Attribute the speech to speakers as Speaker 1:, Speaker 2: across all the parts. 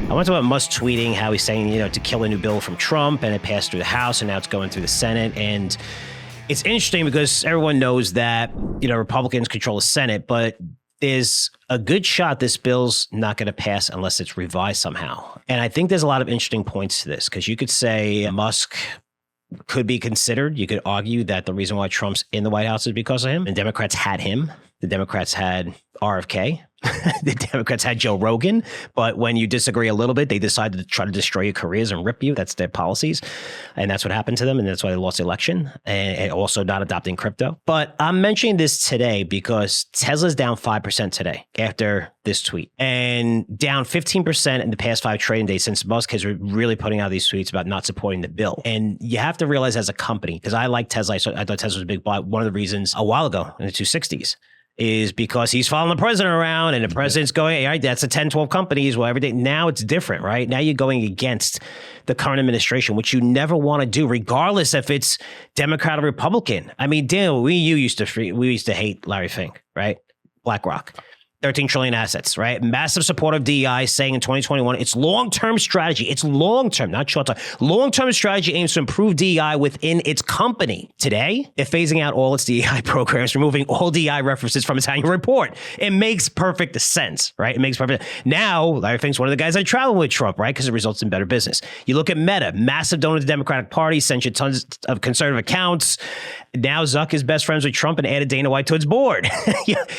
Speaker 1: I want to talk about Musk tweeting how he's saying, to kill a new bill from Trump, and it passed through the House and now it's going through the Senate. And it's interesting because everyone knows that, Republicans control the Senate, but there's a good shot this bill's not going to pass unless it's revised somehow. And I think there's a lot of interesting points to this because you could say Musk could be considered. You could argue that the reason why Trump's in the White House is because of him. And Democrats had him. The Democrats had RFK. The Democrats had Joe Rogan. But when you disagree a little bit, they decided to try to destroy your careers and rip you. That's their policies. And that's what happened to them. And that's why they lost the election. And also not adopting crypto. But I'm mentioning this today because Tesla's down 5% today after this tweet. And down 15% in the past 5 trading days since Musk has really putting out these tweets about not supporting the bill. And you have to realize as a company, because I like Tesla. So I thought Tesla was a big buy. One of the reasons a while ago in the 260s is because he's following the president around and the president's going, hey, all right, that's the 10, 12 companies. Well, every day. Now it's different, right? Now you're going against the current administration, which you never want to do, regardless if it's Democrat or Republican. I mean, Daniel, we used to hate Larry Fink, right? BlackRock. 13 trillion assets, right? Massive support of DEI saying in 2021, it's long-term strategy. It's long-term, not short-term. Long-term strategy aims to improve DEI within its company. Today, they're phasing out all its DEI programs, removing all DEI references from its annual report. It makes perfect sense, right? It makes perfect sense. Now, Larry Fink's one of the guys that travel with Trump, right? Because it results in better business. You look at Meta, massive donor to the Democratic Party, sent you tons of conservative accounts. Now Zuck is best friends with Trump and added Dana White to its board.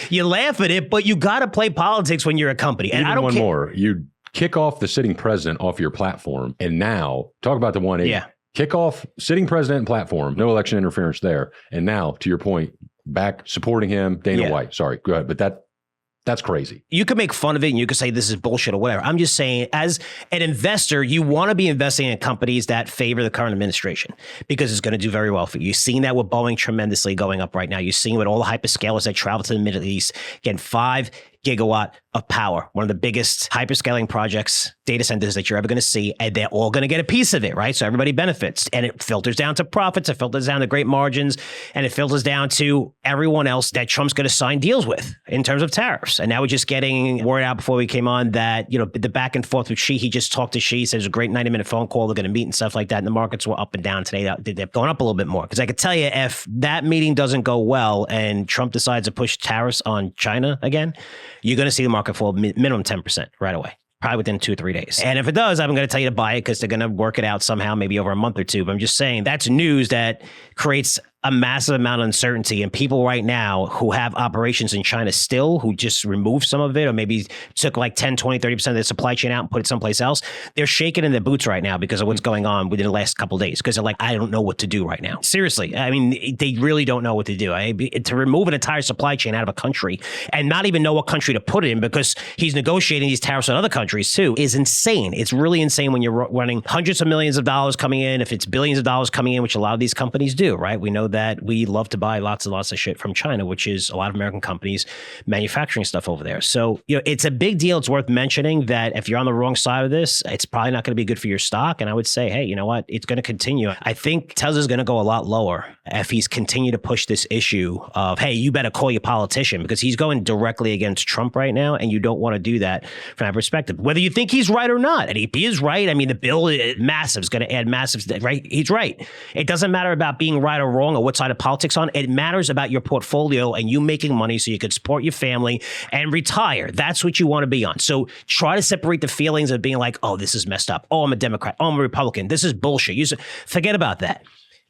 Speaker 1: You laugh at it, but you got to play politics when you're a company. And
Speaker 2: even
Speaker 1: I don't care.
Speaker 2: More. You kick off the sitting president off your platform. And now talk about the 180.
Speaker 1: Yeah.
Speaker 2: Kick off sitting president platform. No election interference there. And now, to your point, back supporting him, Dana White. Sorry, go ahead. But that's crazy.
Speaker 1: You could make fun of it and you could say this is bullshit or whatever. I'm just saying, as an investor, you want to be investing in companies that favor the current administration because it's going to do very well for you. You've seen that with Boeing tremendously going up right now. You're seeing with all the hyperscalers that travel to the Middle East, getting 5 gigawatt of power, one of the biggest hyperscaling projects, data centers that you're ever going to see, and they're all going to get a piece of it, right? So everybody benefits, and it filters down to profits, it filters down to great margins, and it filters down to everyone else that Trump's going to sign deals with in terms of tariffs. And now we're just getting word out before we came on that, the back and forth with Xi, he just talked to Xi, says a great 90-minute phone call, they're going to meet and stuff like that, and the markets were up and down today. They're going up a little bit more, because I could tell you if that meeting doesn't go well and Trump decides to push tariffs on China again, you're going to see the market fall minimum 10% right away, probably within 2 or 3 days. And if it does, I'm going to tell you to buy it because they're going to work it out somehow, maybe over a month or two. But I'm just saying that's news that creates a massive amount of uncertainty, and people right now who have operations in China still, who just removed some of it, or maybe took like 10, 20, 30% of their supply chain out and put it someplace else, they're shaking in their boots right now because of what's going on within the last couple of days, because they're like, I don't know what to do right now. Seriously. I mean, they really don't know what to do. To remove an entire supply chain out of a country and not even know what country to put it in because he's negotiating these tariffs on other countries too is insane. It's really insane when you're running hundreds of millions of dollars coming in, if it's billions of dollars coming in, which a lot of these companies do, right? We know that we love to buy lots and lots of shit from China, which is a lot of American companies manufacturing stuff over there. So, it's a big deal. It's worth mentioning that if you're on the wrong side of this, it's probably not going to be good for your stock. And I would say, hey, you know what? It's going to continue. I think Tesla's going to go a lot lower if he's continued to push this issue of, hey, you better call your politician, because he's going directly against Trump right now. And you don't want to do that from that perspective, whether you think he's right or not. And if he is right, I mean, the bill is massive. It's going to add massive, right? He's right. It doesn't matter about being right or wrong or what side of politics on. It matters about your portfolio and you making money so you could support your family and retire. That's what you want to be on. So try to separate the feelings of being like, oh, this is messed up. Oh, I'm a Democrat. Oh, I'm a Republican. This is bullshit. Forget about that.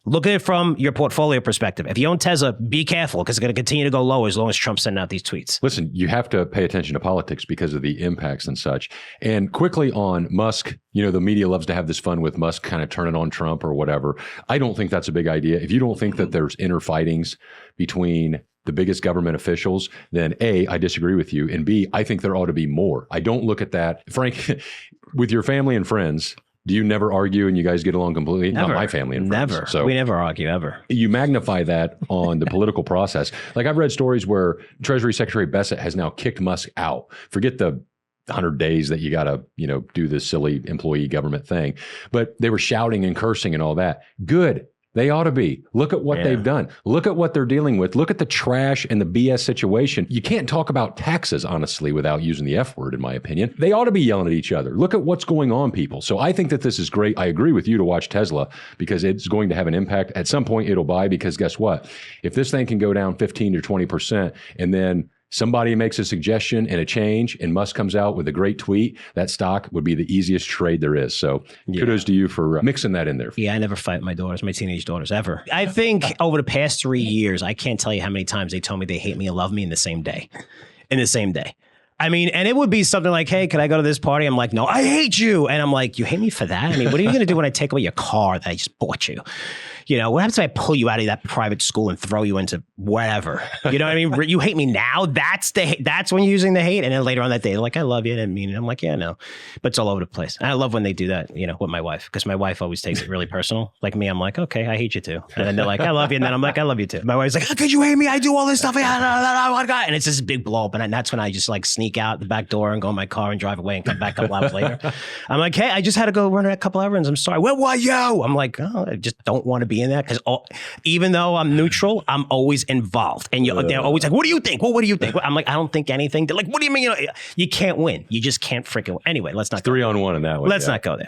Speaker 1: Look at it from your portfolio perspective. If you own Tesla, be careful, because it's going to continue to go low as long as Trump's sending out these tweets.
Speaker 2: Listen, you have to pay attention to politics because of the impacts and such. And quickly on Musk, the media loves to have this fun with Musk kind of turning on Trump or whatever. I don't think that's a big idea. If you don't think that there's inner fightings between the biggest government officials, then A, I disagree with you. And B, I think there ought to be more. I don't look at that. Frank, with your family and friends, do you never argue and you guys get along completely?
Speaker 1: Never.
Speaker 2: Not my family and friends.
Speaker 1: Never.
Speaker 2: So
Speaker 1: we never argue, ever.
Speaker 2: You magnify that on the political process. Like I've read stories where Treasury Secretary Bessent has now kicked Musk out. Forget the 100 days that you got to, do this silly employee government thing. But they were shouting and cursing and all that. Good. They ought to be. Look at what they've done. Look at what they're dealing with. Look at the trash and the BS situation. You can't talk about taxes, honestly, without using the F word, in my opinion. They ought to be yelling at each other. Look at what's going on, people. So I think that this is great. I agree with you to watch Tesla because it's going to have an impact. At some point, it'll buy because guess what? If this thing can go down 15 to 20% and then somebody makes a suggestion and a change and Musk comes out with a great tweet, that stock would be the easiest trade there is. So kudos to you for mixing that in there.
Speaker 1: Yeah, I never fight my teenage daughters, ever. I think over the past 3 years, I can't tell you how many times they told me they hate me and love me in the same day. I mean, and it would be something like, hey, can I go to this party? I'm like, no, I hate you. And I'm like, you hate me for that? I mean, what are you going to do when I take away your car that I just bought you? You know, what happens if I pull you out of that private school and throw you into whatever? You know what I mean? You hate me now? That's when you're using the hate. And then later on that day, they're like, I love you. I didn't mean it. I'm like, yeah, no. But it's all over the place. And I love when they do that, you know, with my wife, because my wife always takes it really personal. Like me, I'm like, okay, I hate you too. And then they're like, I love you. And then I'm like, I love you too. My wife's like, how could you hate me? I do all this stuff. And it's this big blow up. And that's when I just like sneak out the back door and go in my car and drive away and come back a couple hours later. I'm like, hey, I just had to go run a couple errands. I'm sorry. Where were you? I'm like, oh, I just don't want to be in that because even though I'm neutral, I'm always involved. And they're always like, what do you think? Well, what do you think? I'm like, I don't think anything. They're like, what do you mean? You can't win. You just can't freaking win. Anyway, let's not go
Speaker 2: 3-on-1 in that one.
Speaker 1: Let's not go there.